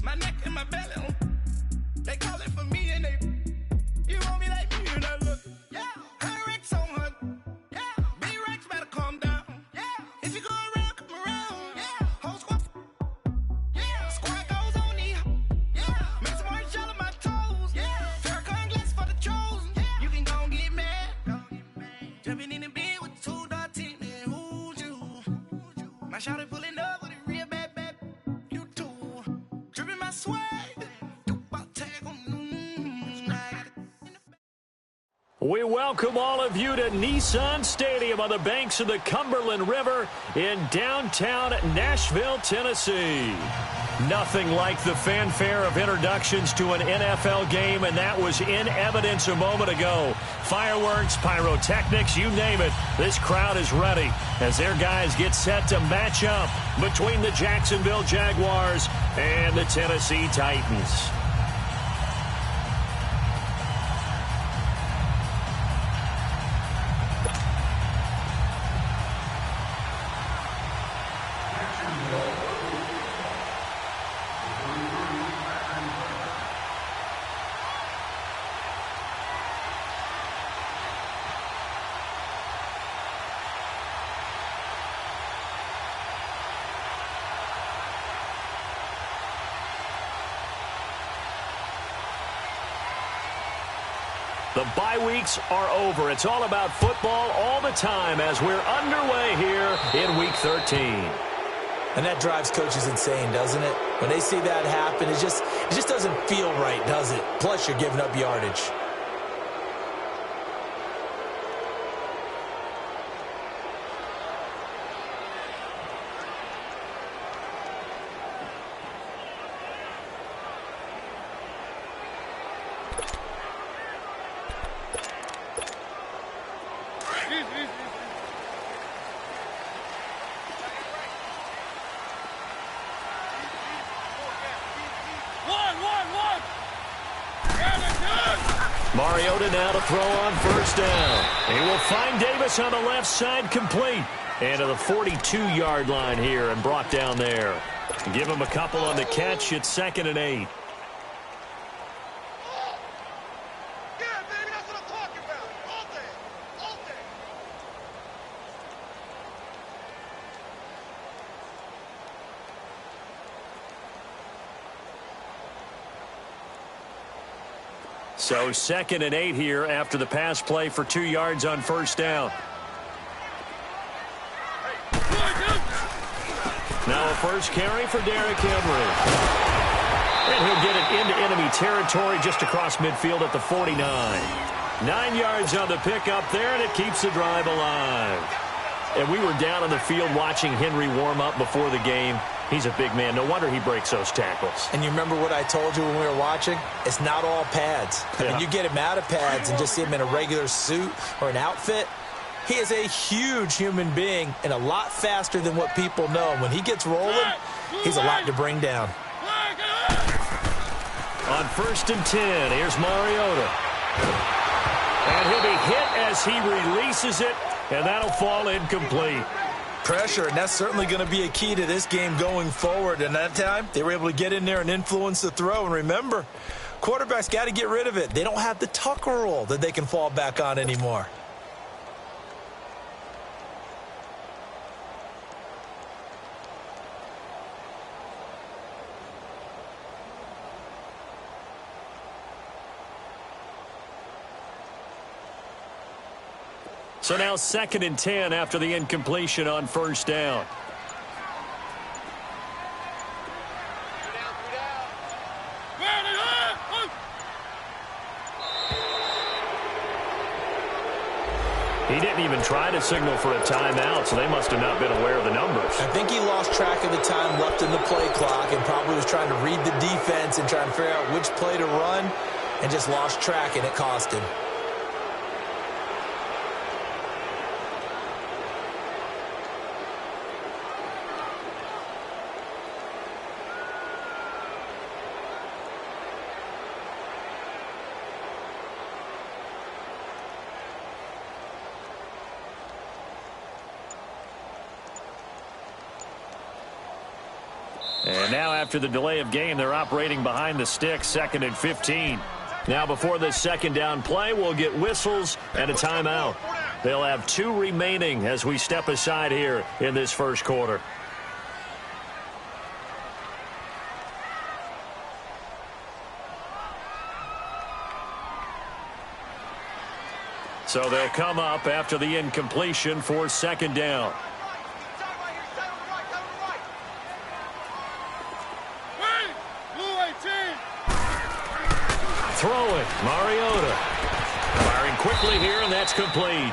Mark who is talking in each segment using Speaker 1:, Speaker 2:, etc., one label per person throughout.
Speaker 1: My neck and my belly. They call it for me and they. You want me like me and I look. Yeah. Her Rex on her. Yeah. B-Rex better calm down. Yeah. If you go around, come around. Yeah. Whole squad. Yeah. Squad goes on me. Yeah. Make some orange gel on my toes. Yeah. Farrakhan glass for the chosen. Yeah. You can go and get mad. Jumping in the bed with 2 dark teeth. Man, who's you? My shawty pulling up with a real bad. You too. Dripping my swag.
Speaker 2: We welcome all of you to Nissan Stadium on the banks of the Cumberland River in downtown Nashville, Tennessee. Nothing like the fanfare of introductions to an NFL game, and that was in evidence a moment ago. Fireworks, pyrotechnics, you name it. This crowd is ready as their guys get set to match up between the Jacksonville Jaguars and the Tennessee Titans. The bye weeks are over. It's all about football all the time as we're underway here in Week 13.
Speaker 3: And that drives coaches insane, doesn't it? When they see that happen, it just doesn't feel right, does it? Plus, you're giving up yardage.
Speaker 2: Mariota now to throw on first down. He will find Davis on the left side, complete. And to the 42-yard line here and brought down there. Give him a couple on the catch. It's 2nd and 8. So 2nd and 8 here after the pass play for 2 yards on first down. Now a first carry for Derrick Henry. And he'll get it into enemy territory just across midfield at the 49. 9 yards on the pickup there, and it keeps the drive alive. And we were down on the field watching Henry warm up before the game. He's a big man. No wonder he breaks those tackles.
Speaker 3: And you remember what I told you when we were watching? It's not all pads.
Speaker 2: Yeah.
Speaker 3: I mean, you get him out of pads and just see him in a regular suit or an outfit. He is a huge human being and a lot faster than what people know. When he gets rolling, he's a lot to bring down.
Speaker 2: On 1st and 10, here's Mariota. And he'll be hit as he releases it, and that'll fall incomplete.
Speaker 3: Pressure, and that's certainly going to be a key to this game going forward. And that time, they were able to get in there and influence the throw. And remember, quarterbacks got to get rid of it. They don't have the Tucker rule that they can fall back on anymore.
Speaker 2: So now 2nd and 10 after the incompletion on first down. He didn't even try to signal for a timeout, so they must have not been aware of the numbers.
Speaker 3: I think he lost track of the time left in the play clock and probably was trying to read the defense and try and figure out which play to run and just lost track, and it cost him.
Speaker 2: And now after the delay of game, they're operating behind the sticks, 2nd and 15. Now before this second down play, we'll get whistles and a timeout. They'll have 2 remaining as we step aside here in this first quarter. So they'll come up after the incompletion for 2nd down. Throwing, Mariota. Firing quickly here, and that's complete.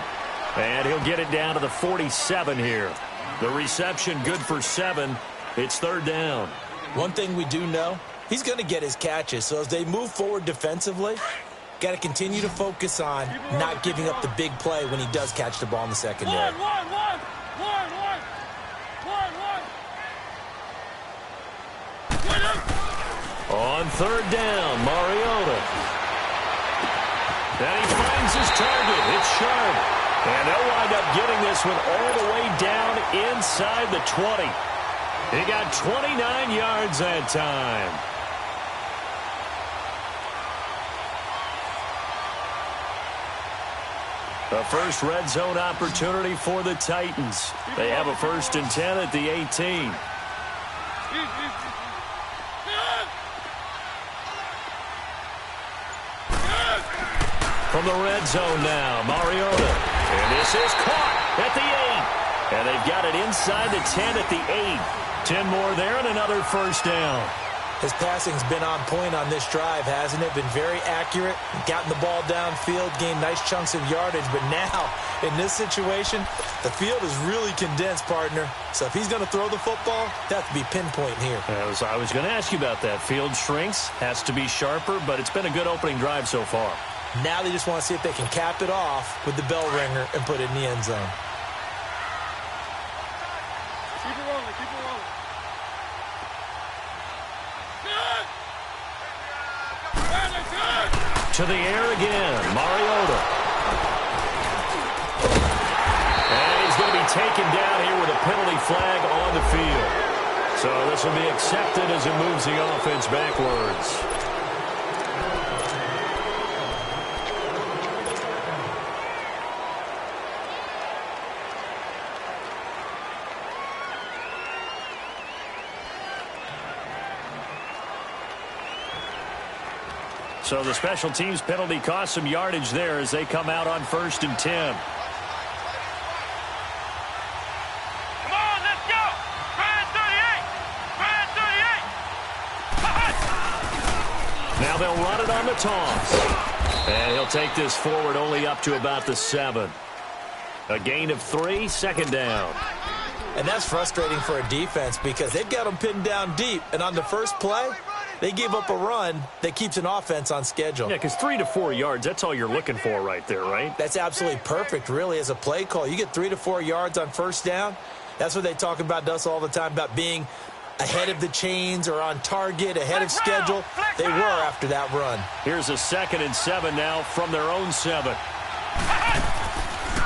Speaker 2: And he'll get it down to the 47 here. The reception good for 7. It's 3rd down.
Speaker 3: One thing we do know, he's going to get his catches. So as they move forward defensively, got to continue to focus on not giving up the big play when he does catch the ball in the secondary.
Speaker 2: On 3rd down, Mariota. And he finds his target. It's sharp. And they'll wind up getting this one all the way down inside the 20. He got 29 yards that time. The first red zone opportunity for the Titans. They have a 1st and 10 at the 18. From the red zone now, Mariota. And this is caught at the 8. And they've got it inside the 10 at the 8. 10 more there and another 1st down.
Speaker 3: His passing's been on point on this drive, hasn't it? Been very accurate, gotten the ball downfield, gained nice chunks of yardage. But now, in this situation, the field is really condensed, partner. So if he's going to throw the football, that has to be pinpoint here.
Speaker 2: I was going to ask you about that. Field shrinks, has to be sharper, but it's been a good opening drive so far.
Speaker 3: Now they just want to see if they can cap it off with the bell ringer and put it in the end zone.
Speaker 4: Keep it rolling, keep it rolling.
Speaker 2: To the air again, Mariota. And he's going to be taken down here with a penalty flag on the field. So this will be accepted as it moves the offense backwards. So the special teams penalty cost some yardage there as they come out on 1st and 10.
Speaker 4: Come on, let's go! Brand 38! Brand 38!
Speaker 2: Now they'll run it on the toss. And he'll take this forward only up to about the 7. A gain of 3, 2nd down.
Speaker 3: And that's frustrating for a defense because they've got them pinned down deep. And on the first play, they give up a run that keeps an offense on schedule.
Speaker 2: Yeah, because 3 to 4 yards, that's all you're looking for right there, right?
Speaker 3: That's absolutely perfect, really, as a play call. You get 3 to 4 yards on 1st down. That's what they talk about us all the time, about being ahead of the chains or on target, ahead of schedule. They were after that run.
Speaker 2: Here's a 2nd and 7 now from their own 7.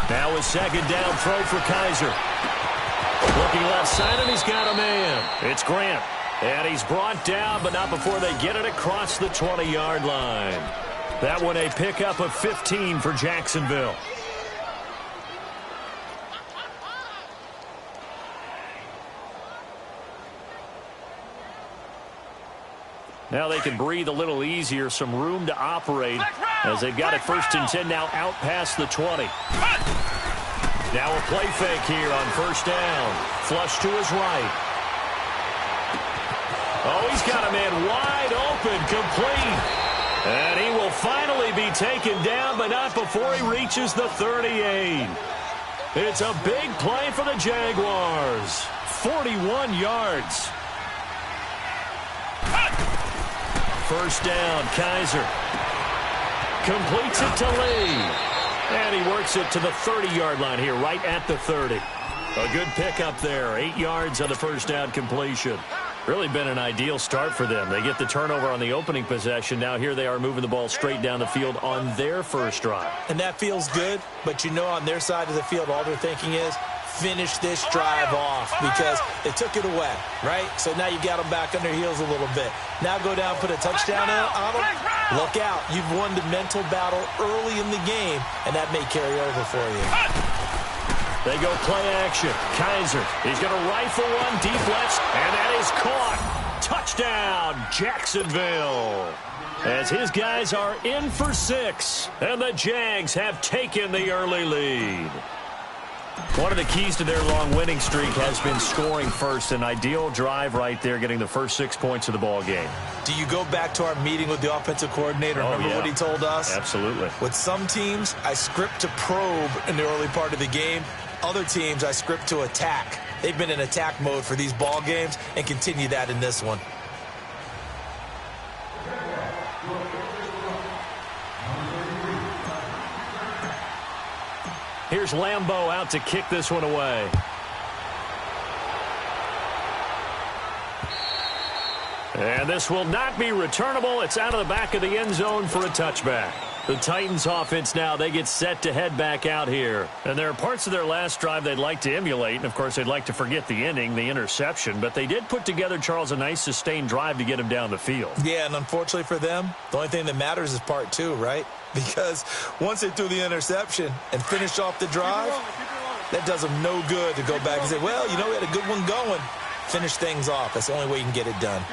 Speaker 2: Now a 2nd down throw for Kaiser. Looking left side, and he's got a man. It's Grant. And he's brought down, but not before they get it across the 20-yard line. That one a pickup of 15 for Jacksonville. Now they can breathe a little easier, some room to operate as they've got it 1st and 10 now out past the 20. Now a play fake here on 1st down. Flush to his right. Oh, he's got a man wide open, complete. And he will finally be taken down, but not before he reaches the 38. It's a big play for the Jaguars. 41 yards. 1st down, Kaiser. Completes it to Lee. And he works it to the 30-yard line here, right at the 30. A good pickup there. 8 yards on the 1st down completion. Really been an ideal start for them. They get the turnover on the opening possession. Now here they are moving the ball straight down the field on their first drive.
Speaker 3: And that feels good, but you know on their side of the field all they're thinking is finish this drive off because they took it away, right? So now you got them back on their heels a little bit. Now go down, put a touchdown on them. Look out. You've won the mental battle early in the game, and that may carry over for you.
Speaker 2: They go play action. Kaiser, he's going to rifle one deep left, and that is caught. Touchdown, Jacksonville. As his guys are in for 6, and the Jags have taken the early lead. One of the keys to their long winning streak has been scoring first. An ideal drive right there, getting the first 6 points of the ball game.
Speaker 3: Do you go back to our meeting with the offensive coordinator? Remember what he told us?
Speaker 2: Absolutely.
Speaker 3: With some teams, I script to probe in the early part of the game. Other teams, I script to attack. They've been in attack mode for these ball games and continue that in this one.
Speaker 2: Here's Lambeau out to kick this one away. And this will not be returnable. It's out of the back of the end zone for a touchback. The Titans offense now, they get set to head back out here. And there are parts of their last drive they'd like to emulate. And, of course, they'd like to forget the inning, the interception. But they did put together, Charles, a nice sustained drive to get him down the field.
Speaker 3: Yeah, and unfortunately for them, the only thing that matters is part 2, right? Because once they threw the interception and finished off the drive, that does them no good to go back and say, well, you know, we had a good one going. Finish things off. That's the only way you can get it done.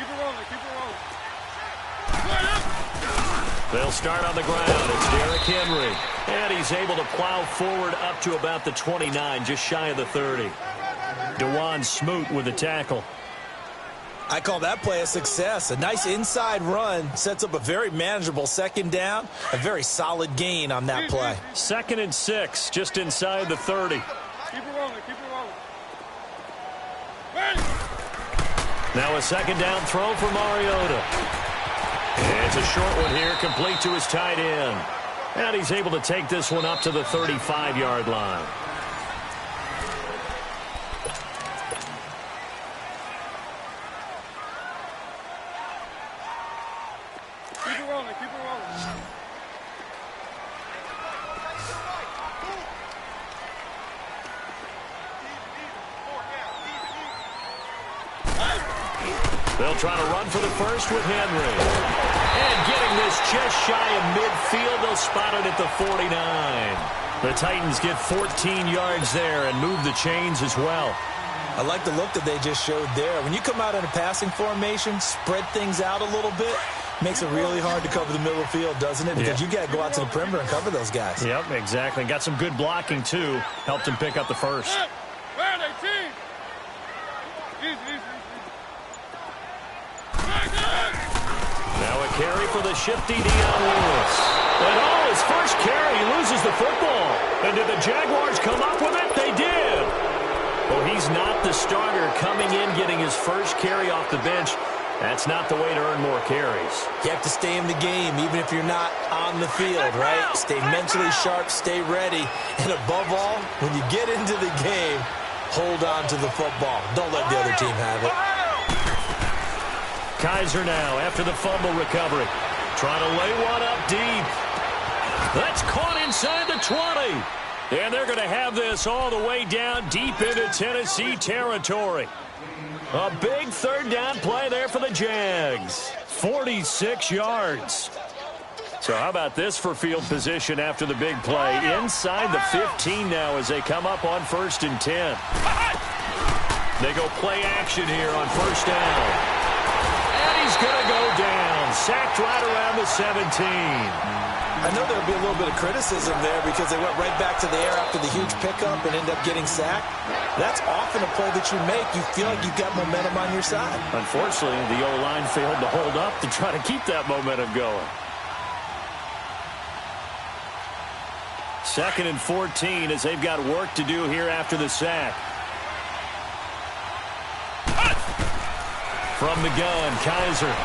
Speaker 2: They'll start on the ground. It's Derrick Henry. And he's able to plow forward up to about the 29, just shy of the 30. DeJuan Smoot with the tackle.
Speaker 3: I call that play a success. A nice inside run sets up a very manageable second down. A very solid gain on that play.
Speaker 2: 2nd and 6, just inside the 30.
Speaker 4: Keep it rolling, keep it rolling.
Speaker 2: Now a second down throw for Mariota. It's a short one here, complete to his tight end. And he's able to take this one up to the 35-yard line.
Speaker 4: Keep it rolling, keep it rolling.
Speaker 2: They'll try to run for the first with Henry. And getting this just shy of midfield, they'll spot it at the 49. The Titans get 14 yards there and move the chains as well.
Speaker 3: I like the look that they just showed there. When you come out in a passing formation, spread things out a little bit, makes it really hard to cover the middle of the field, doesn't it? Because you got to go out to the perimeter and cover those guys.
Speaker 2: Yep, exactly. Got some good blocking, too. Helped him pick up the first.
Speaker 4: Where are they, team? Easy.
Speaker 2: Now a carry for the shifty Dion Lewis. And his first carry, he loses the football. And did the Jaguars come up with it? They did. Well, he's not the starter coming in, getting his first carry off the bench. That's not the way to earn more carries.
Speaker 3: You have to stay in the game, even if you're not on the field, right? Stay mentally sharp, stay ready. And above all, when you get into the game, hold on to the football. Don't let the other team have it.
Speaker 2: Kaiser now after the fumble recovery. Trying to lay one up deep. That's caught inside the 20. And they're going to have this all the way down deep into Tennessee territory. A big third down play there for the Jags. 46 yards. So how about this for field position after the big play? Inside the 15 now as they come up on 1st and 10. They go play action here on 1st down. And he's going to go down. Sacked right around the 17.
Speaker 3: I know there'll be a little bit of criticism there because they went right back to the air after the huge pickup and end up getting sacked. That's often a play that you make. You feel like you've got momentum on your side.
Speaker 2: Unfortunately, the O-line failed to hold up to try to keep that momentum going. 2nd and 14 as they've got work to do here after the sack. From the gun, Kaiser.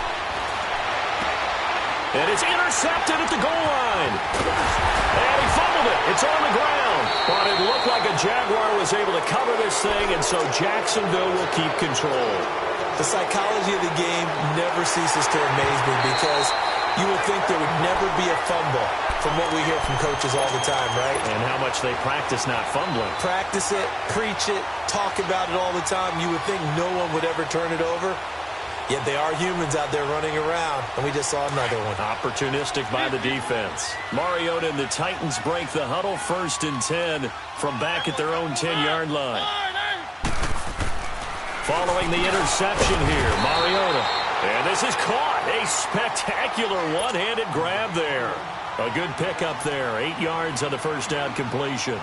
Speaker 2: And it's intercepted at the goal line. And he fumbled it. It's on the ground. But it looked like a Jaguar was able to cover this thing, and so Jacksonville will keep control.
Speaker 3: The psychology of the game never ceases to amaze me because You would think there would never be a fumble from what we hear from coaches all the time, right?
Speaker 2: And how much they practice not fumbling.
Speaker 3: Practice it, preach it, talk about it all the time. You would think no one would ever turn it over. Yet they are humans out there running around, and we just saw another one.
Speaker 2: Opportunistic by the defense. Mariota and the Titans break the huddle, 1st and 10 from back at their own 10-yard line. Following the interception here, Mariota. And this is caught. A spectacular one-handed grab there. A good pickup there. 8 yards on the first down completion.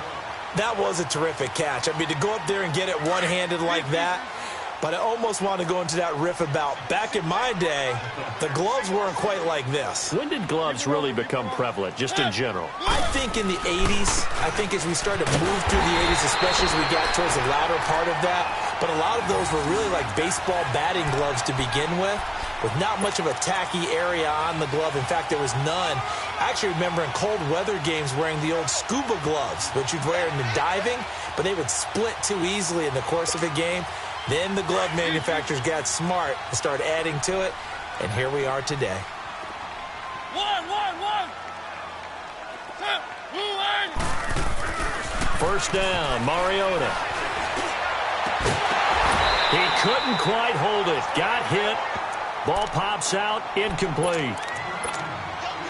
Speaker 3: That was a terrific catch. I mean, to go up there and get it one-handed like that, but I almost want to go into that riff about back in my day, the gloves weren't quite like this.
Speaker 2: When did gloves really become prevalent, just in general?
Speaker 3: I think in the 80s. I think as we started to move through the 80s, especially as we got towards the latter part of that. But a lot of those were really like baseball batting gloves to begin with not much of a tacky area on the glove. In fact, there was none. I actually remember in cold weather games wearing the old scuba gloves, which you'd wear in the diving, but they would split too easily in the course of a game. Then the glove manufacturers got smart and started adding to it, and here we are today.
Speaker 2: First down, Mariota. He couldn't quite hold it. Got hit. Ball pops out, incomplete.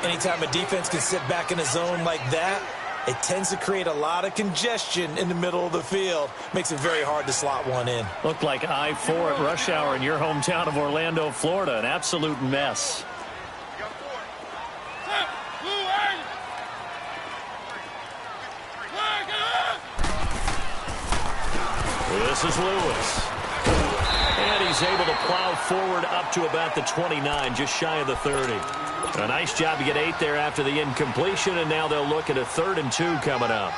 Speaker 3: Anytime a defense can sit back in a zone like that, it tends to create a lot of congestion in the middle of the field. Makes it very hard to slot one in.
Speaker 2: Looked like I-4 at rush hour in your hometown of Orlando, Florida. An absolute mess. This is Lewis. And he's able to plow forward up to about the 29, just shy of the 30. A nice job to get 8 there after the incompletion, and now they'll look at a 3rd and 2 coming up.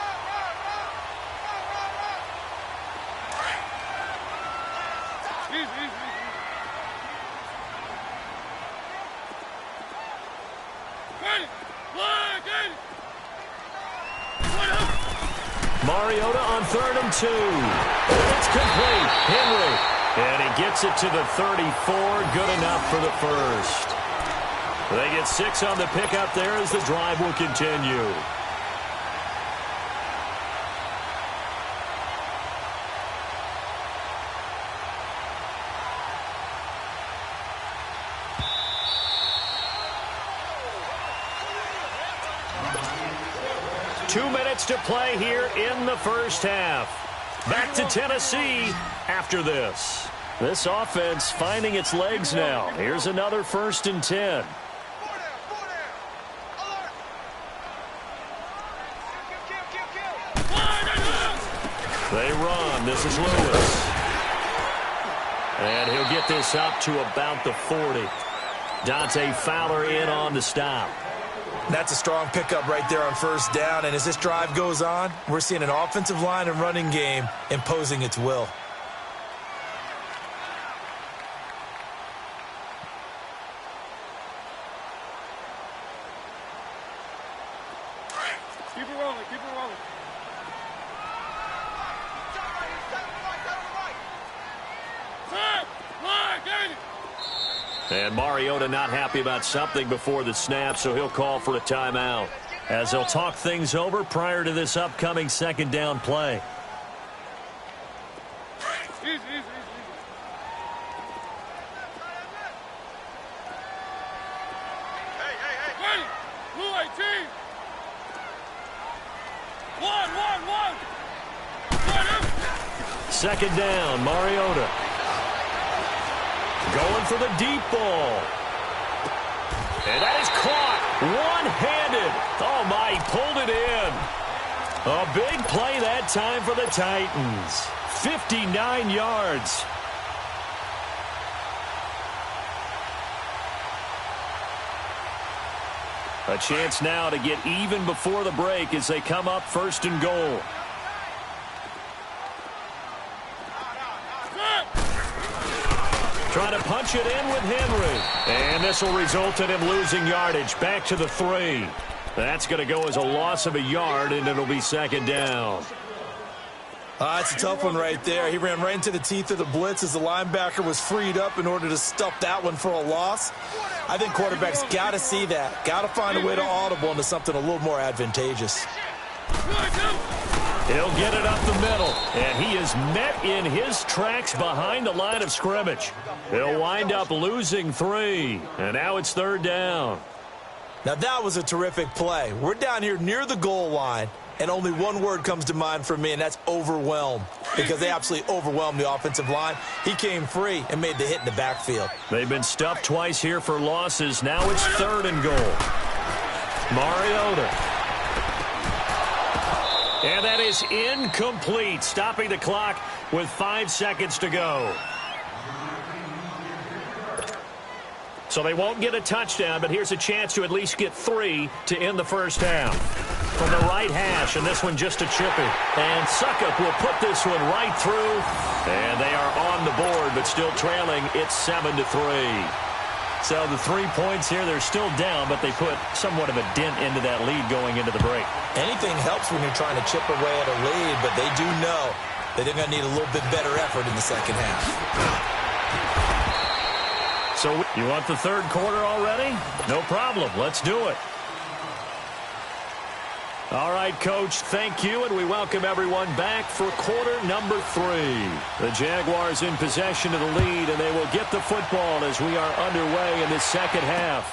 Speaker 2: Mariota on 3rd and 2. It's complete. Henry. And he gets it to the 34. Good enough for the first. They get 6 on the pickup there as the drive will continue. Two minutes to play here in the first half. Back to Tennessee after this. This offense finding its legs now. Here's another 1st and 10. They run. This is Lewis. And he'll get this up to about the 40. Dante Fowler in on the stop.
Speaker 3: That's a strong pickup right there on 1st down. And as this drive goes on, we're seeing an offensive line and running game imposing its will.
Speaker 4: Keep it rolling, keep it rolling.
Speaker 2: And Mariota not happy about something before the snap, so he'll call for a timeout as they'll talk things over prior to this upcoming 2nd down play.
Speaker 4: Easy. Hey. Blue 18. One.
Speaker 2: 2nd down, Mariota. Going for the deep ball. And that is caught one-handed. Oh, my, he pulled it in. A big play that time for the Titans. 59 yards. A chance now to get even before the break as they come up 1st and goal. Trying to punch it in with Henry. And this will result in him losing yardage. Back to the 3. That's going to go as a loss of a yard, and it'll be 2nd down.
Speaker 3: That's a tough one right there. He ran right into the teeth of the blitz as the linebacker was freed up in order to stuff that one for a loss. I think quarterbacks got to see that. Got to find a way to audible into something a little more advantageous.
Speaker 2: He'll get it up the middle, and he is met in his tracks behind the line of scrimmage. He'll wind up losing 3, and now it's 3rd down.
Speaker 3: Now that was a terrific play. We're down here near the goal line, and only one word comes to mind for me, and that's overwhelmed, because they absolutely overwhelmed the offensive line. He came free and made the hit in the backfield.
Speaker 2: They've been stuffed twice here for losses. Now it's 3rd and goal. Mariota. And that is incomplete, stopping the clock with 5 seconds to go. So they won't get a touchdown, but here's a chance to at least get 3 to end the first half. From the right hash, and this one just a chippy. And Suckup will put this one right through. And they are on the board, but still trailing. It's 7-3. So the 3 points here, they're still down, but they put somewhat of a dent into that lead going into the break.
Speaker 3: Anything helps when you're trying to chip away at a lead, but they do know that they're going to need a little bit better effort in the second half.
Speaker 2: So you want the 3rd quarter already? No problem. Let's do it. All right, Coach, thank you, and we welcome everyone back for quarter number 3. The Jaguars in possession of the lead, and they will get the football as we are underway in this second half.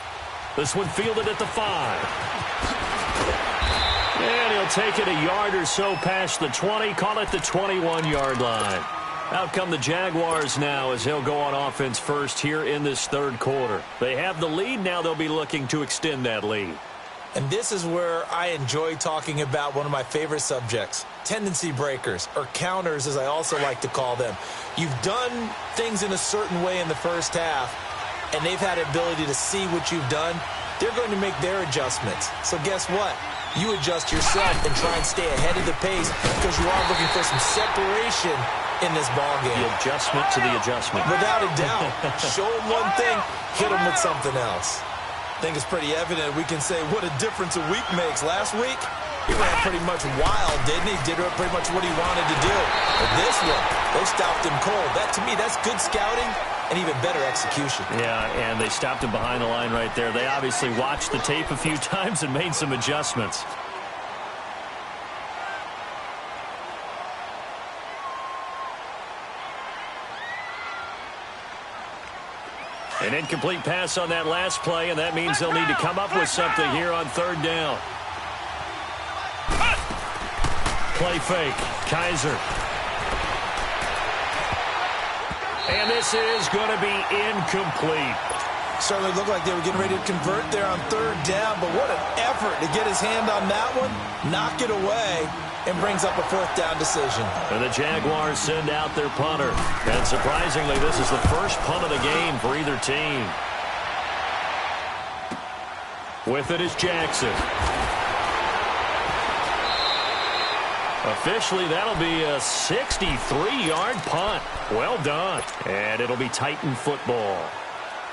Speaker 2: This one fielded at the 5. And he'll take it a yard or so past the 20, call it the 21-yard line. Out come the Jaguars now as they'll go on offense first here in this 3rd quarter. They have the lead, now they'll be looking to extend that lead.
Speaker 3: And this is where I enjoy talking about one of my favorite subjects, tendency breakers, or counters as I also like to call them. You've done things in a certain way in the first half, and they've had the ability to see what you've done. They're going to make their adjustments. So guess what? You adjust yourself and try and stay ahead of the pace because you are looking for some separation in this ballgame.
Speaker 2: The adjustment to the adjustment.
Speaker 3: Without a doubt. Show them one thing, hit them with something else. I think it's pretty evident we can say what a difference a week makes. Last week, he ran pretty much wild, didn't he? Did pretty much what he wanted to do. But this one, they stopped him cold. That, to me, that's good scouting and even better execution.
Speaker 2: Yeah, and they stopped him behind the line right there. They obviously watched the tape a few times and made some adjustments. An incomplete pass on that last play, and that means they'll need to come up with something here on 3rd down. Play fake. Kaiser. And this is going to be incomplete.
Speaker 3: Certainly looked like they were getting ready to convert there on 3rd down, but what an effort to get his hand on that one, knock it away, and brings up a 4th down decision.
Speaker 2: And the Jaguars send out their punter. And surprisingly, this is the first punt of the game for either team. With it is Jackson. Officially, that'll be a 63-yard punt. Well done. And it'll be Titan football.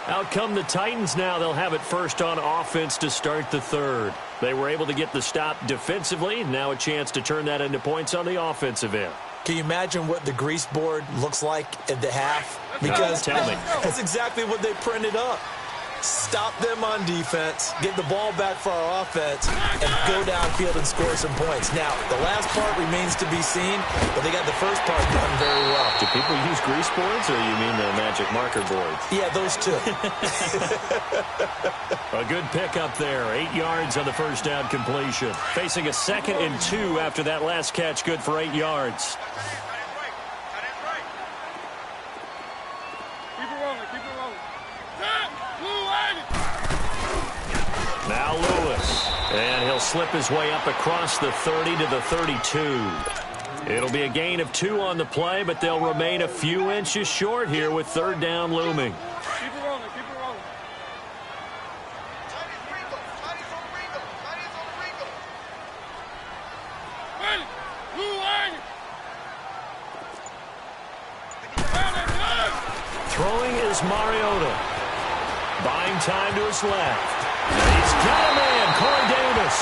Speaker 2: Out come the Titans now. They'll have it first on offense to start the 3rd. They were able to get the stop defensively. Now a chance to turn that into points on the offensive end.
Speaker 3: Can you imagine what the grease board looks like at the half? Because
Speaker 2: tell me.
Speaker 3: That's exactly what they printed up. Stop them on defense, get the ball back for our offense, and go downfield and score some points. Now, the last part remains to be seen, but they got the first part done very well.
Speaker 2: Do people use grease boards, or you mean the magic marker boards?
Speaker 3: Yeah, those two.
Speaker 2: A good pickup there. 8 yards on the first down completion. Facing a 2nd and 2 after that last catch, good for 8 yards. Now Lewis, and he'll slip his way up across the 30 to the 32. It'll be a gain of 2 on the play, but they'll remain a few inches short here with 3rd down looming.
Speaker 4: Keep it rolling, keep it rolling.
Speaker 2: Throwing is Mariota. Buying time to his left. He's got a man, Corey Davis.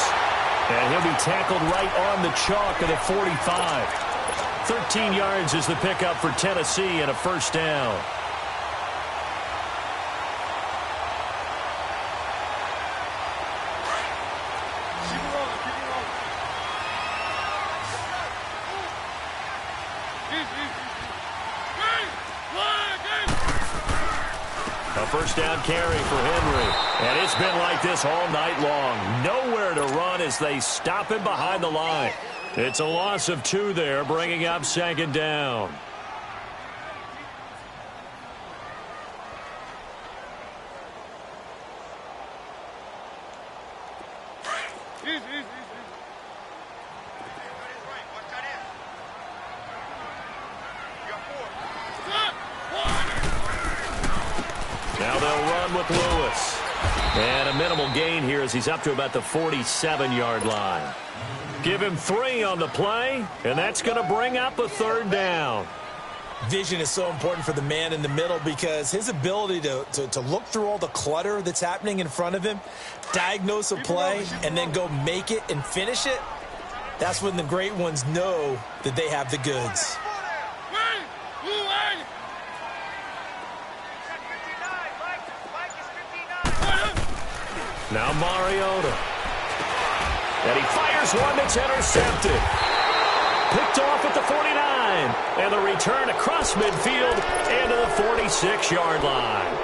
Speaker 2: And he'll be tackled right on the chalk of the 45. 13 yards is the pickup for Tennessee and a first down. A first down carry for Henry. And it's been like this all night long. Nowhere to run as they stop him behind the line. It's a loss of 2 there, bringing up second down. Now they'll run with Lewis. And a minimal gain here as he's up to about the 47-yard line. Give him 3 on the play, and that's going to bring up a third down.
Speaker 3: Vision is so important for the man in the middle because his ability to look through all the clutter that's happening in front of him, diagnose a play, and then go make it and finish it, that's when the great ones know that they have the goods.
Speaker 2: Now Mariota. And he fires one that's intercepted. Picked off at the 49. And the return across midfield into the 46-yard line.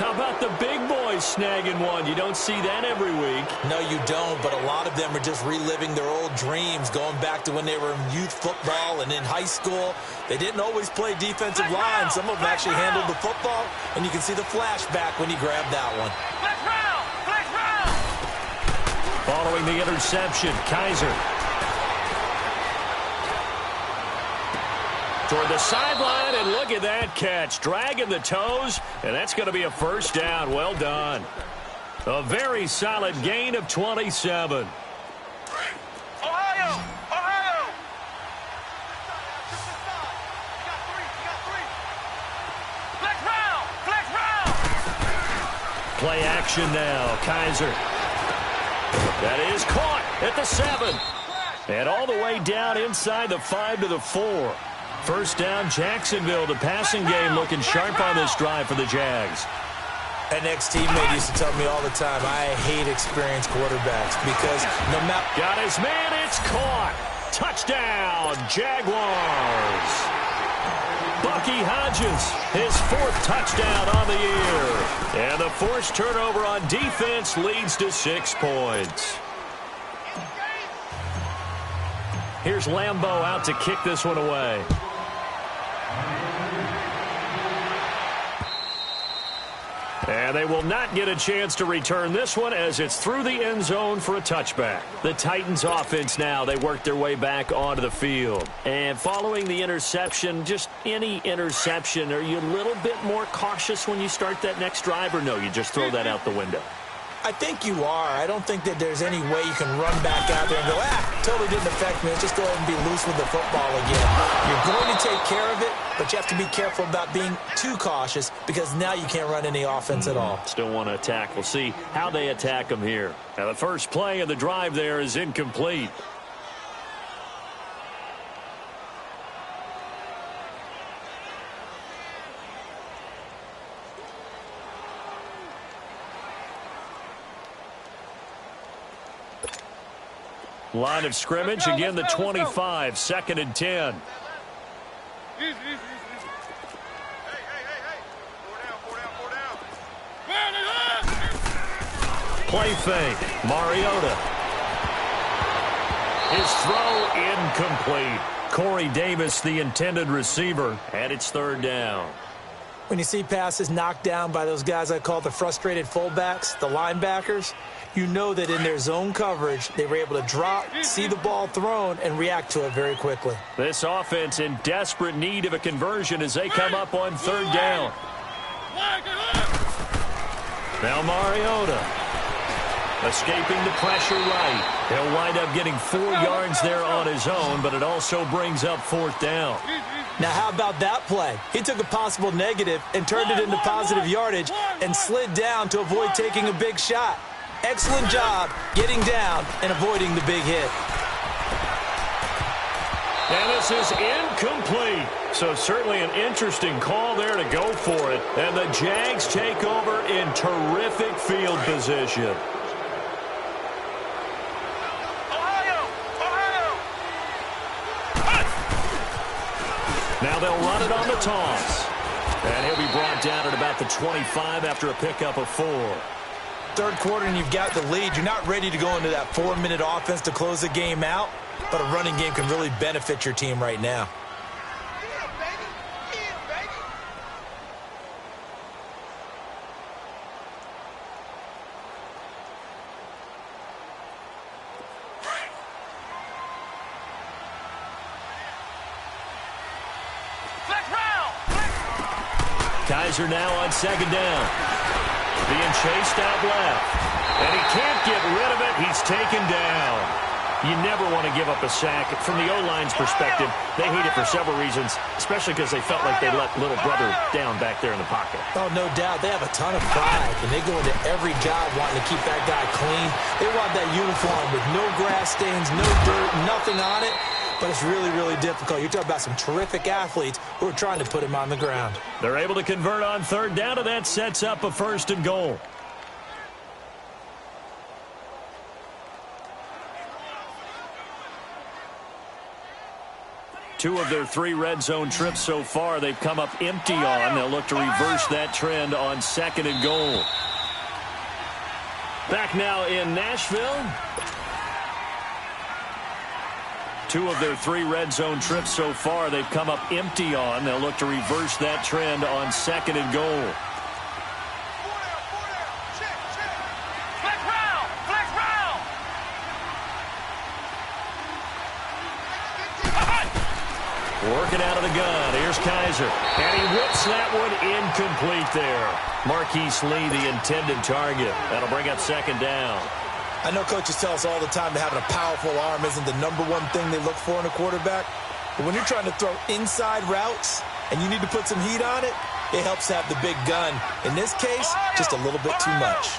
Speaker 2: How about the big boys snagging one? You don't see that every week.
Speaker 3: No, you don't, but a lot of them are just reliving their old dreams, going back to when they were in youth football and in high school. They didn't always play defensive line. Some of them actually handled the football, and you can see the flashback when he grabbed that one.
Speaker 2: Following the interception, Kaiser. Toward the sideline, and look at that catch. Dragging the toes, and that's going to be a first down. Well done. A very solid gain of 27.
Speaker 4: Ohio! Flex round!
Speaker 2: Play action now, Kaiser. That is caught at the 7. And all the way down inside the 5 to the 4. First down, Jacksonville. The passing game looking sharp on this drive for the Jags.
Speaker 3: An ex-teammate used to tell me all the time, I hate experienced quarterbacks because no matter...
Speaker 2: Got his man, it's caught. Touchdown, Jaguars. Bucky Hodges, his 4th touchdown on the year. And the forced turnover on defense leads to 6 points. Here's Lambeau out to kick this one away. And they will not get a chance to return this one as it's through the end zone for a touchback. The Titans offense now, they work their way back onto the field. And following the interception, just any interception, are you a little bit more cautious when you start that next drive, or no, you just throw that out the window?
Speaker 3: I think you are. I don't think that there's any way you can run back out there and go, totally didn't affect me. Let's just go ahead and be loose with the football again. You're going to take care of it, but you have to be careful about being too cautious because now you can't run any offense at all.
Speaker 2: Still want to attack. We'll see how they attack them here. Now, the first play of the drive there is incomplete. Line of scrimmage, again the 25, 2nd and 10.
Speaker 4: Hey. 4 down.
Speaker 2: Play fake, Mariota. His throw incomplete. Corey Davis, the intended receiver, and it's 3rd down.
Speaker 3: When you see passes knocked down by those guys I call the frustrated fullbacks, the linebackers, you know that in their zone coverage, they were able to drop, see the ball thrown, and react to it very quickly.
Speaker 2: This offense in desperate need of a conversion as they come up on 3rd down. Now Mariota escaping the pressure right. He'll wind up getting 4 yards there on his own, but it also brings up 4th down.
Speaker 3: Now, how about that play? He took a possible negative and turned it into positive yardage and slid down to avoid taking a big shot. Excellent job getting down and avoiding the big hit.
Speaker 2: And this is incomplete. So certainly an interesting call there to go for it. And the Jags take over in terrific field position. Now they'll run it on the toss. And he'll be brought down at about the 25 after a pickup of 4.
Speaker 3: Third quarter and you've got the lead. You're not ready to go into that 4-minute offense to close the game out, but a running game can really benefit your team right now.
Speaker 2: Kaiser now on second down. Being chased out left. And he can't get rid of it. He's taken down. You never want to give up a sack. From the O-line's perspective, they hate it for several reasons, especially because they felt like they let little brother down back there in the pocket.
Speaker 3: Oh, no doubt. They have a ton of pride, and they go into every job wanting to keep that guy clean. They want that uniform with no grass stains, no dirt, nothing on it. But it's really, really difficult. You're talking about some terrific athletes who are trying to put him on the ground.
Speaker 2: They're able to convert on third down, and that sets up a 1st and goal. Two of their 3 red zone trips so far, they've come up empty on. They'll look to reverse that trend on 2nd and goal. Back now in Nashville. 2 of their 3 red zone trips so far, they've come up empty on. They'll look to reverse that trend on 2nd and goal. Working out of the gun. Here's Kaiser. And he whips that one incomplete there. Marquise Lee, the intended target. That'll bring up 2nd down.
Speaker 3: I know coaches tell us all the time that having a powerful arm isn't the #1 thing they look for in a quarterback. But when you're trying to throw inside routes and you need to put some heat on it, it helps to have the big gun. In this case, just a little bit too much.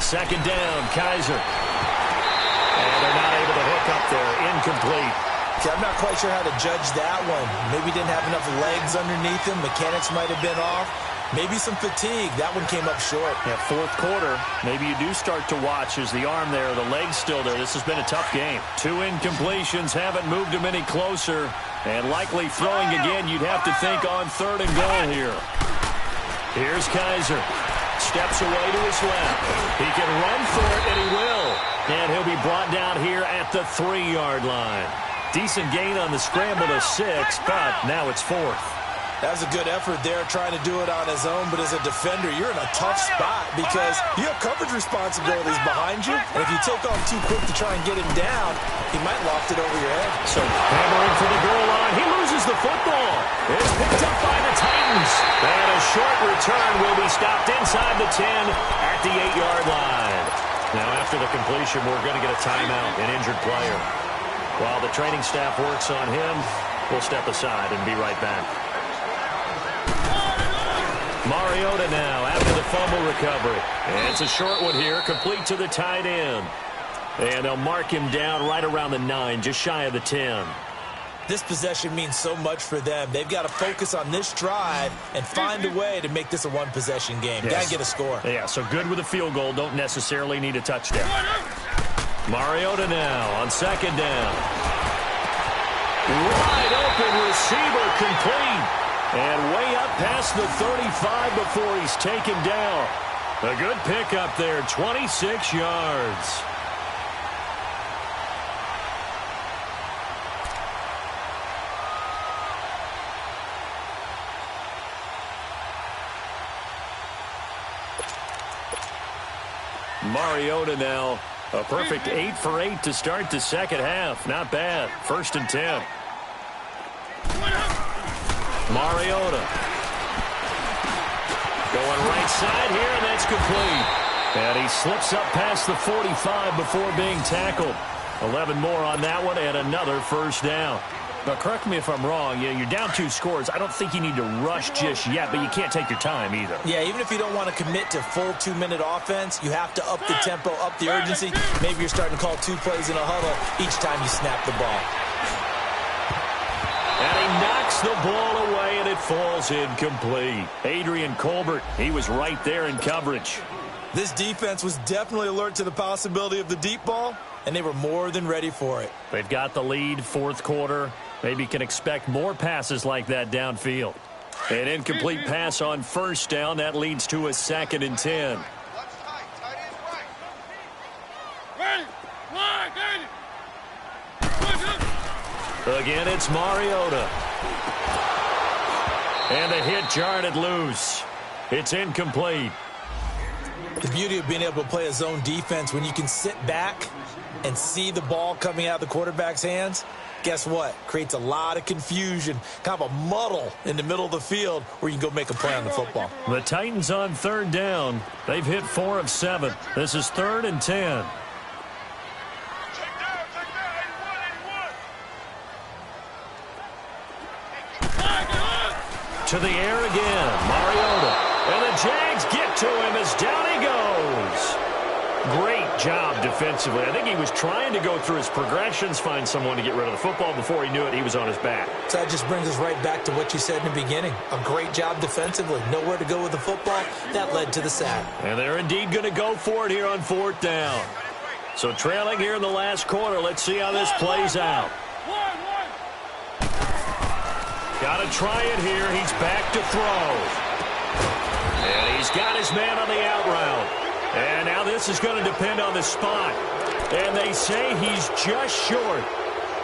Speaker 2: 2nd down, Kaiser. And they're not able to hook up there. Incomplete.
Speaker 3: Okay, I'm not quite sure how to judge that one. Maybe he didn't have enough legs underneath him. Mechanics might have been off. Maybe some fatigue. That one came up short.
Speaker 2: Yeah, 4th quarter. Maybe you do start to watch as the arm there, the leg's still there. This has been a tough game. 2 incompletions haven't moved him any closer. And likely throwing again, you'd have to think on 3rd and goal here. Here's Kaiser. Steps away to his left. He can run for it, and he will. And he'll be brought down here at the 3-yard line. Decent gain on the scramble to 6, but now it's 4th.
Speaker 3: That was a good effort there, trying to do it on his own. But as a defender, you're in a tough spot because you have coverage responsibilities behind you. And if you take off too quick to try and get him down, he might loft it over your head.
Speaker 2: So hammering for the goal line. He loses the football. It's picked up by the Titans. And a short return will be stopped inside the 10 at the 8-yard line. Now after the completion, we're going to get a timeout, an injured player. While the training staff works on him, we'll step aside and be right back. Mariota now after the fumble recovery. And it's a short one here, complete to the tight end. And they'll mark him down right around the 9, just shy of the 10.
Speaker 3: This possession means so much for them. They've got to focus on this drive and find a way to make this a one-possession game.
Speaker 2: Yes.
Speaker 3: Got to get a score.
Speaker 2: Yeah, so good with a field goal. Don't necessarily need a touchdown. Mariota now on 2nd down. Wide open receiver complete. And way up past the 35 before he's taken down. A good pickup there, 26 yards. Mariota now, a perfect 8 for 8 to start the 2nd half. Not bad. 1st and 10. Mariota. Going right side here, and that's complete. And he slips up past the 45 before being tackled. 11 more on that one, and another 1st down. But correct me if I'm wrong, you're down 2 scores. I don't think you need to rush just yet, but you can't take your time either.
Speaker 3: Yeah, even if you don't want to commit to full 2-minute offense, you have to up the tempo, up the urgency. Maybe you're starting to call 2 plays in a huddle each time you snap the ball.
Speaker 2: And he knocks the ball away, and it falls incomplete. Adrian Colbert, he was right there in coverage.
Speaker 3: This defense was definitely alert to the possibility of the deep ball, and they were more than ready for it.
Speaker 2: They've got the lead, 4th quarter. Maybe you can expect more passes like that downfield. An incomplete pass on 1st down. That leads to a 2nd and 10. Again, it's Mariota. And the hit jarred it loose. It's incomplete.
Speaker 3: The beauty of being able to play a zone defense when you can sit back and see the ball coming out of the quarterback's hands, guess what? Creates a lot of confusion, kind of a muddle in the middle of the field where you can go make a play on the football.
Speaker 2: The Titans on 3rd down. They've hit 4 of 7. This is 3rd and 10. To the air again, Mariota. And the Jags get to him as down he goes. Great job defensively. I think he was trying to go through his progressions, find someone to get rid of the football. Before he knew it, he was on his back.
Speaker 3: So that just brings us right back to what you said in the beginning. A great job defensively. Nowhere to go with the football. That led to the sack.
Speaker 2: And they're indeed going to go for it here on 4th down. So trailing here in the last quarter. Let's see how this plays out. Got to try it here. He's back to throw. And he's got his man on the out route. And now this is going to depend on the spot. And they say he's just short.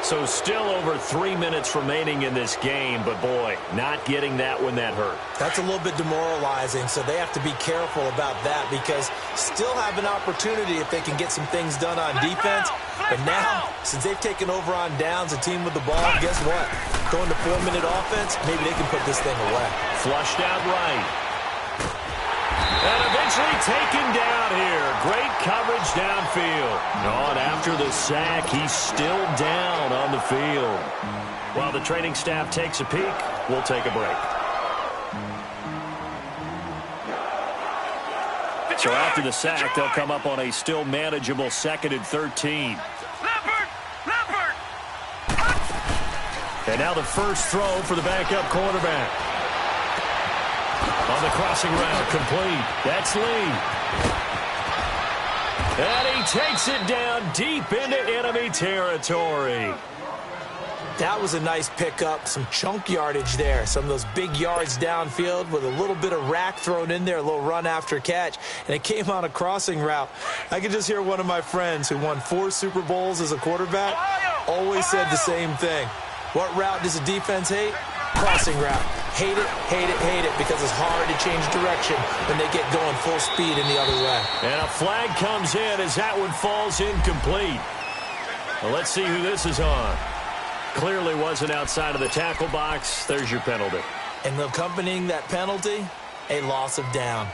Speaker 2: So still over 3 minutes remaining in this game. But, boy, not getting that one, that hurt.
Speaker 3: That's a little bit demoralizing, so they have to be careful about that because still have an opportunity if they can get some things done on defense. But now, since they've taken over on downs, a team with the ball, guess what? Going to 4-minute offense, maybe they can put this thing away.
Speaker 2: Flushed out right. And eventually taken down here. Great coverage downfield. On after the sack, he's still down on the field. While the training staff takes a peek, we'll take a break. So after the sack, they'll come up on a still manageable 2nd and 13. And now the first throw for the backup quarterback. On the crossing route, complete. That's Lee. And he takes it down deep into enemy territory.
Speaker 3: That was a nice pickup, some chunk yardage there. Some of those big yards downfield with a little bit of rack thrown in there, a little run after catch, and it came on a crossing route. I could just hear one of my friends who won 4 Super Bowls as a quarterback always said the same thing. What route does a defense hate? Crossing route. Hate it, hate it, hate it, because it's hard to change direction when they get going full speed in the other way.
Speaker 2: And a flag comes in as that one falls incomplete. Well, let's see who this is on. Clearly wasn't outside of the tackle box. There's your penalty.
Speaker 3: And accompanying that penalty, a loss of down.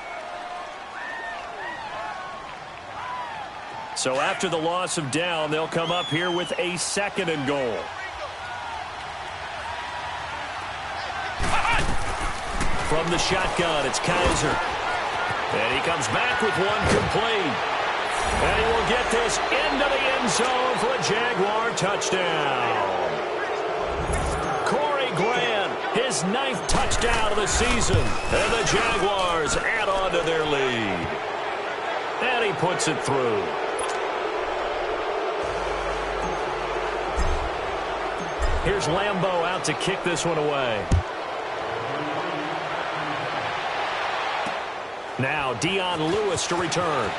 Speaker 2: So after the loss of down, they'll come up here with a 2nd and goal. From the shotgun, it's Kaiser. And he comes back with one complete. And he will get this into the end zone for a Jaguar touchdown. Corey Grant, his 9th touchdown of the season. And the Jaguars add on to their lead. And he puts it through. Here's Lambeau out to kick this one away. Now Dion Lewis to return.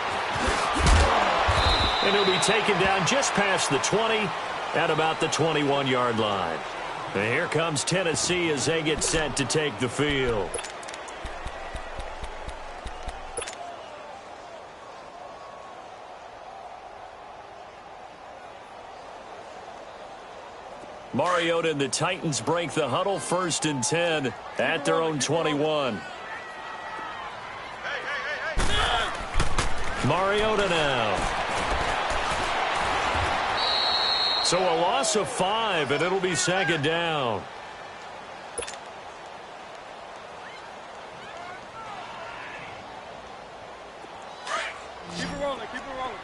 Speaker 2: And he'll be taken down just past the 20 at about the 21-yard line. And here comes Tennessee as they get set to take the field. Mariota and the Titans break the huddle, 1st and 10 at their own 21. Mariota now. So a loss of 5, and it'll be second down.
Speaker 4: Keep it rolling, keep it rolling.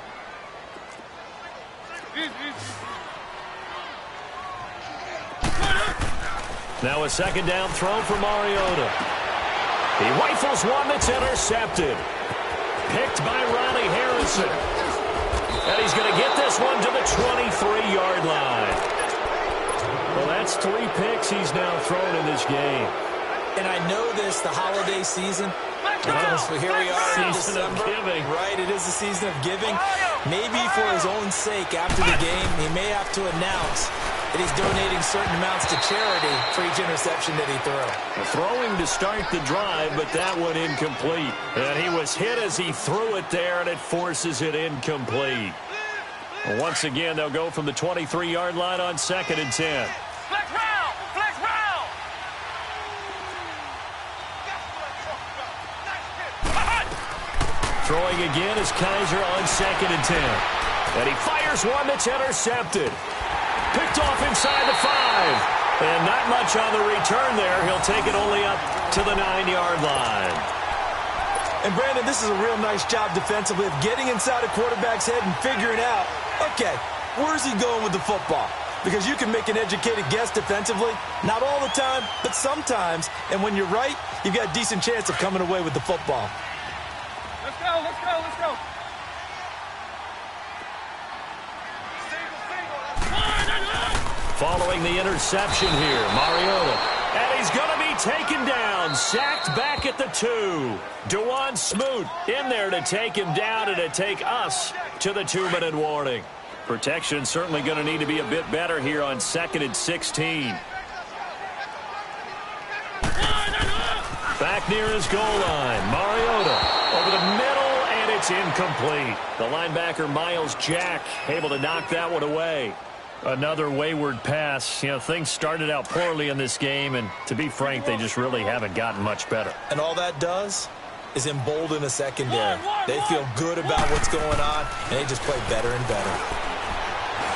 Speaker 2: Now a second down throw for Mariota. He rifles one that's intercepted. Picked by Ronnie Harrison. And he's going to get this one to the 23-yard line. Well, that's 3 picks he's now thrown in this game.
Speaker 3: And I know this, the holiday season. So here we are in December.
Speaker 2: Season of giving.
Speaker 3: Right, it is the season of giving. Maybe for his own sake, after the game, he may have to announce that he's donating certain amounts to charity for each interception that he threw.
Speaker 2: Throwing to start the drive, but that one incomplete. And he was hit as he threw it there, and it forces it incomplete. Once again, they'll go from the 23-yard line on 2nd and 10.
Speaker 4: Flex round! Flex round!
Speaker 2: Throwing again is Kaiser on 2nd and 10. And he fires one that's intercepted. Picked off inside the 5. And not much on the return there. He'll take it only up to the 9-yard line.
Speaker 3: And, Brandon, this is a real nice job defensively of getting inside a quarterback's head and figuring out, okay, where's he going with the football? Because you can make an educated guess defensively. Not all the time, but sometimes. And when you're right, you've got a decent chance of coming away with the football.
Speaker 4: Let's go, let's go, let's go.
Speaker 2: Following the interception here, Mariota. And he's going to be taken down, sacked back at the 2. DeJuan Smoot in there to take him down and to take us to the 2-minute warning. Protection certainly going to need to be a bit better here on 2nd and 16. Back near his goal line, Mariota over the middle, and it's incomplete. The linebacker, Miles Jack, able to knock that one away. Another wayward pass. You know, things started out poorly in this game, and to be frank, they just really haven't gotten much better.
Speaker 3: And all that does is embolden a secondary. They feel good about what's going on, and they just play better and better.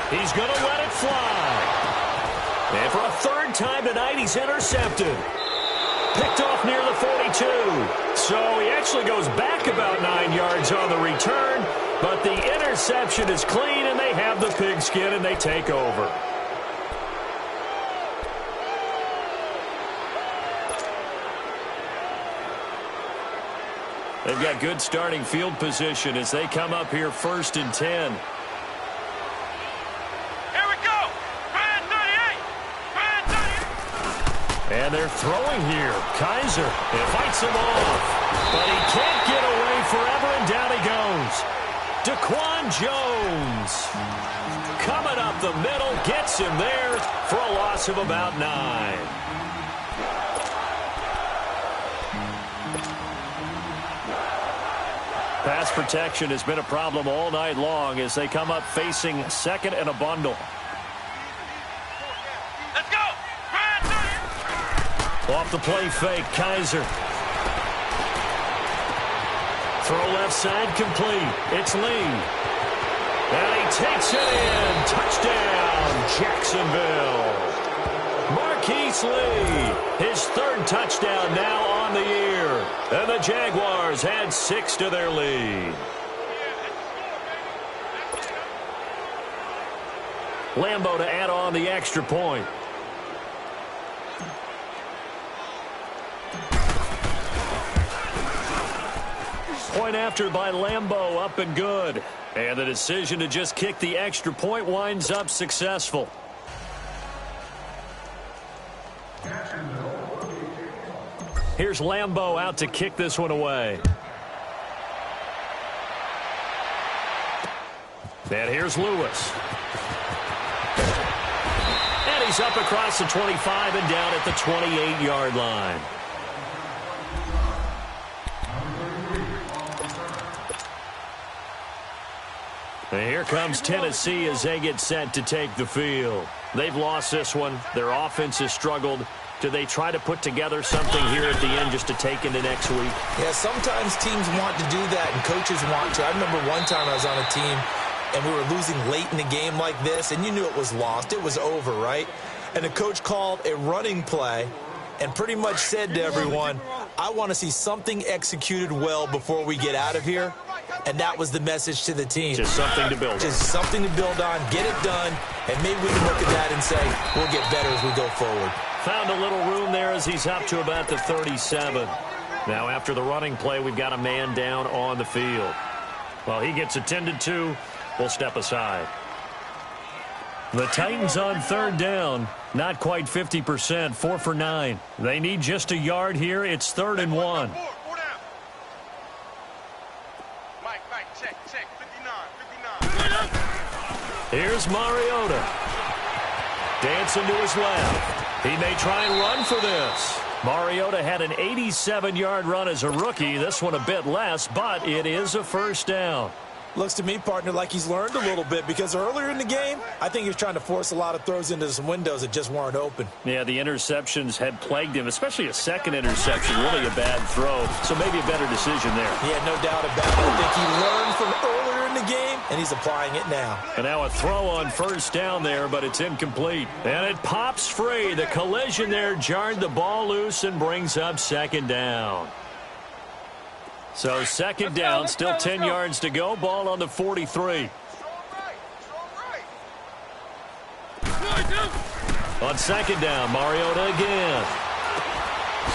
Speaker 2: He's going to let it fly. And for a 3rd time tonight, he's intercepted. Picked off near the 42. So he actually goes back about 9 yards on the return, but the interception is clean, and they have the pigskin, and they take over. They've got good starting field position as they come up here 1st and 10.
Speaker 4: Here we go! Brand 38! Brand 38!
Speaker 2: And they're throwing here. Kaiser, it fights him off. But he can't get away forever, and down he goes. Daquan Jones coming up the middle, gets him there for a loss of about 9. Pass protection has been a problem all night long as they come up facing 2nd and a bundle.
Speaker 4: Let's go! Brand 38!
Speaker 2: Off the play fake, Kaiser. Throw left side complete. It's Lee. And he takes it in. Touchdown, Jacksonville. Marquise Lee, his 3rd touchdown now on the year. And the Jaguars add 6 to their lead. Lambo to add on the extra point. Point after by Lambo, up and good. And the decision to just kick the extra point winds up successful. Here's Lambo out to kick this one away. And here's Lewis. And he's up across the 25 and down at the 28-yard line. And here comes Tennessee as they get set to take the field. They've lost this one. Their offense has struggled. Do they try to put together something here at the end just to take into next week?
Speaker 3: Yeah, sometimes teams want to do that and coaches want to. I remember one time I was on a team and we were losing late in the game like this, and you knew it was lost. It was over, right? And the coach called a running play and pretty much said to everyone, I want to see something executed well before we get out of here. And that was the message to the team.
Speaker 2: Just something to build on.
Speaker 3: Just something to build on, get it done, and maybe we can look at that and say, we'll get better as we go forward.
Speaker 2: Found a little room there as he's up to about the 37. Now, after the running play, we've got a man down on the field. While he gets attended to, we'll step aside. The Titans on third down. Not quite 50%, 4 for 9. They need just a yard here. It's 3rd and 1. Here's Mariota. Dancing to his left. He may try and run for this. Mariota had an 87-yard run as a rookie. This one a bit less, but it is a first down.
Speaker 3: Looks to me, partner, like he's learned a little bit because earlier in the game, I think he was trying to force a lot of throws into some windows that just weren't open.
Speaker 2: Yeah, the interceptions had plagued him, especially a second interception, really a bad throw. So maybe a better decision there.
Speaker 3: Yeah, no doubt about it. I think he learned from earlier in the game, and he's applying it now.
Speaker 2: And now a throw on first down there, but it's incomplete. And it pops free. The collision there jarred the ball loose and brings up second down. So second down, still 10 yards to go. Ball on the 43. On second down, Mariota again.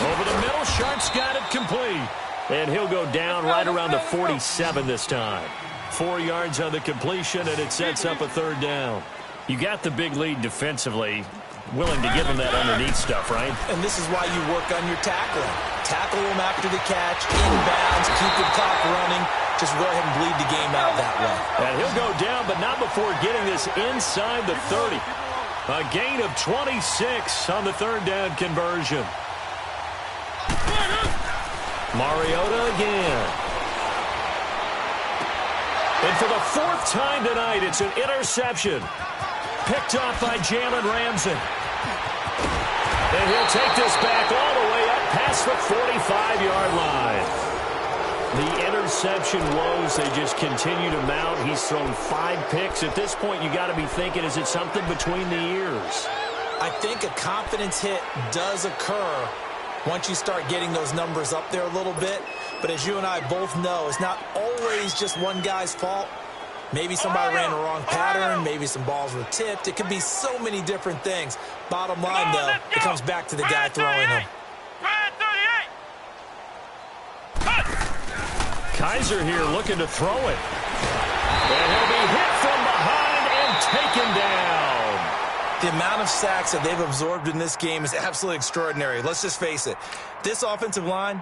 Speaker 2: Over the middle, Sharp's got it complete. And he'll go down right around the 47 this time. 4 yards on the completion, and it sets up a third down. You got the big lead defensively. Willing to give him that underneath stuff, right?
Speaker 3: And this is why you work on your tackling. Tackle him after the catch, inbounds, keep the clock running. Just go ahead and bleed the game out that way.
Speaker 2: And he'll go down, but not before getting this inside the 30. A gain of 26 on the third down conversion. Mariota again. And for the 4th time tonight, it's an interception. Picked off by Jalen Ramsey. And he'll take this back all the way up past the 45-yard line. The interception woes, they just continue to mount. He's thrown 5 picks. At this point, you got to be thinking, is it something between the ears?
Speaker 3: I think a confidence hit does occur once you start getting those numbers up there a little bit. But as you and I both know, it's not always just one guy's fault. Maybe somebody ran the wrong pattern. Maybe some balls were tipped. It could be so many different things. Bottom line, though, it comes back to the guy throwing them.
Speaker 2: Kaiser here looking to throw it. And he'll be hit from behind and taken down.
Speaker 3: The amount of sacks that they've absorbed in this game is absolutely extraordinary. Let's just face it. This offensive line